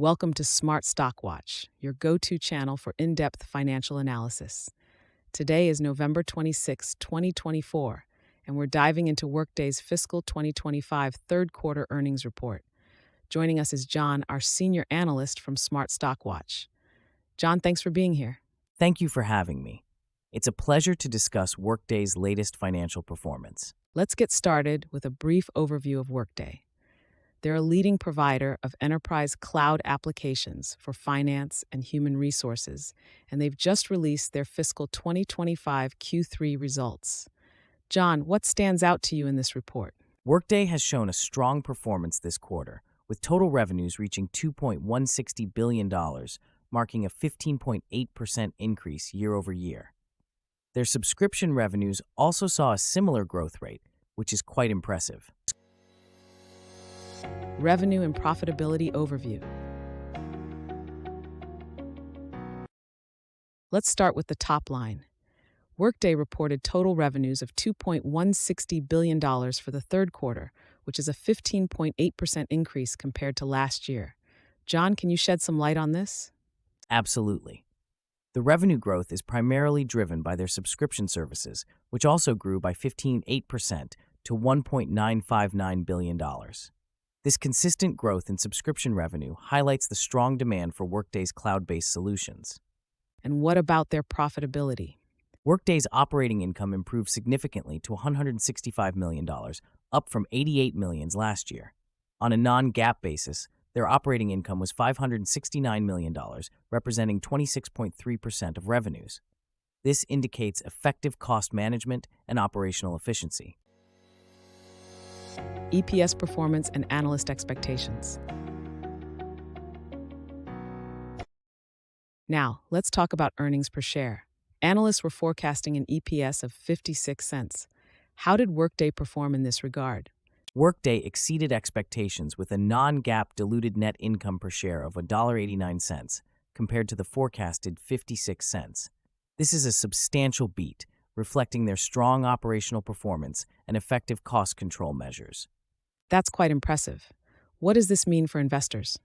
Welcome to Smart Stock Watch, your go-to channel for in-depth financial analysis. Today is November 26, 2024, and we're diving into Workday's fiscal 2025 third quarter earnings report. Joining us is John, our senior analyst from Smart Stock Watch. John, thanks for being here. Thank you for having me. It's a pleasure to discuss Workday's latest financial performance. Let's get started with a brief overview of Workday. They're a leading provider of enterprise cloud applications for finance and human resources, and they've just released their fiscal 2025 Q3 results. John, what stands out to you in this report? Workday has shown a strong performance this quarter, with total revenues reaching $2.160 billion, marking a 15.8% increase year over year. Their subscription revenues also saw a similar growth rate, which is quite impressive. Revenue and profitability overview. Let's start with the top line. Workday reported total revenues of $2.160 billion for the third quarter, which is a 15.8% increase compared to last year. John, can you shed some light on this? Absolutely. The revenue growth is primarily driven by their subscription services, which also grew by 15.8% to $1.959 billion. This consistent growth in subscription revenue highlights the strong demand for Workday's cloud-based solutions. And what about their profitability? Workday's operating income improved significantly to $165 million, up from $88 million last year. On a non-GAAP basis, their operating income was $569 million, representing 26.3% of revenues. This indicates effective cost management and operational efficiency. EPS performance and analyst expectations. Now, let's talk about earnings per share. Analysts were forecasting an EPS of 56 cents. How did Workday perform in this regard? Workday exceeded expectations with a non-GAAP diluted net income per share of $1.89 compared to the forecasted 56 cents. This is a substantial beat, reflecting their strong operational performance and effective cost control measures. That's quite impressive. What does this mean for investors?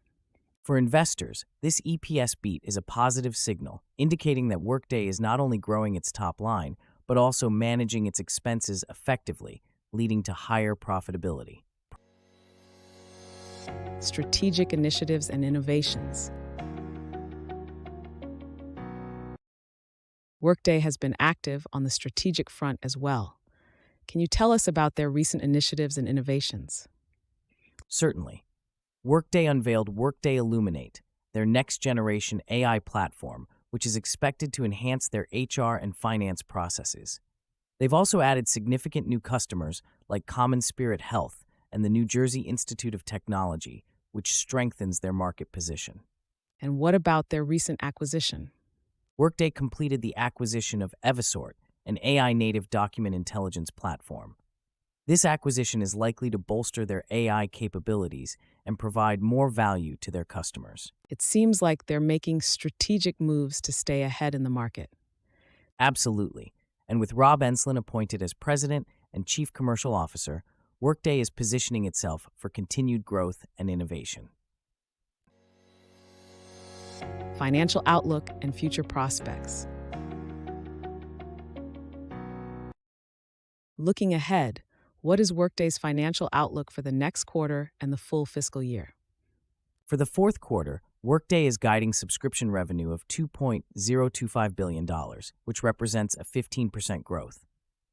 For investors, this EPS beat is a positive signal, indicating that Workday is not only growing its top line, but also managing its expenses effectively, leading to higher profitability. Strategic initiatives and innovations. Workday has been active on the strategic front as well. Can you tell us about their recent initiatives and innovations? Certainly. Workday unveiled Workday Illuminate, their next-generation AI platform, which is expected to enhance their HR and finance processes. They've also added significant new customers like Common Spirit Health and the New Jersey Institute of Technology, which strengthens their market position. And what about their recent acquisition? Workday completed the acquisition of Evisort, an AI-native document intelligence platform. This acquisition is likely to bolster their AI capabilities and provide more value to their customers. It seems like they're making strategic moves to stay ahead in the market. Absolutely. And with Rob Enslin appointed as President and Chief Commercial Officer, Workday is positioning itself for continued growth and innovation. Financial outlook and future prospects. Looking ahead, what is Workday's financial outlook for the next quarter and the full fiscal year? For the fourth quarter, Workday is guiding subscription revenue of $2.025 billion, which represents a 15% growth.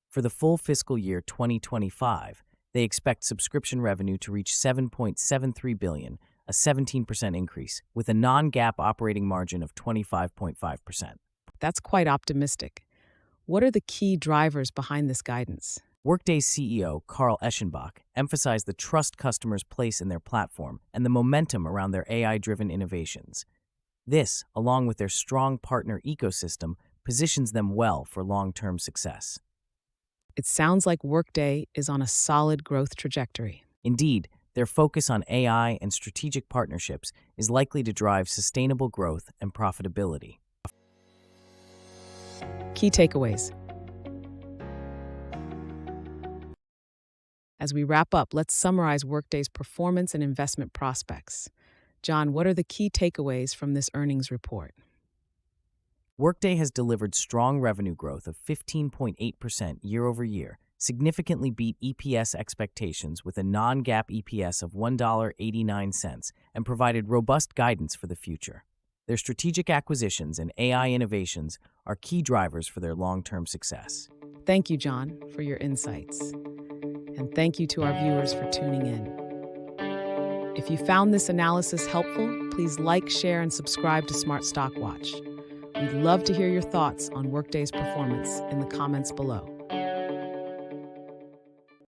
For the full fiscal year 2025, they expect subscription revenue to reach $7.73 billion, a 17% increase, with a non-GAAP operating margin of 25.5%. That's quite optimistic. What are the key drivers behind this guidance? Workday's CEO, Carl Eschenbach, emphasized the trust customers place in their platform and the momentum around their AI-driven innovations. This, along with their strong partner ecosystem, positions them well for long-term success. It sounds like Workday is on a solid growth trajectory. Indeed, their focus on AI and strategic partnerships is likely to drive sustainable growth and profitability. Key takeaways. As we wrap up, let's summarize Workday's performance and investment prospects. John, what are the key takeaways from this earnings report? Workday has delivered strong revenue growth of 15.8% year over year, significantly beat EPS expectations with a non-GAAP EPS of $1.89, and provided robust guidance for the future. Their strategic acquisitions and AI innovations are key drivers for their long-term success. Thank you, John, for your insights. And thank you to our viewers for tuning in. If you found this analysis helpful, please like, share, and subscribe to Smart Stock Watch. We'd love to hear your thoughts on Workday's performance in the comments below.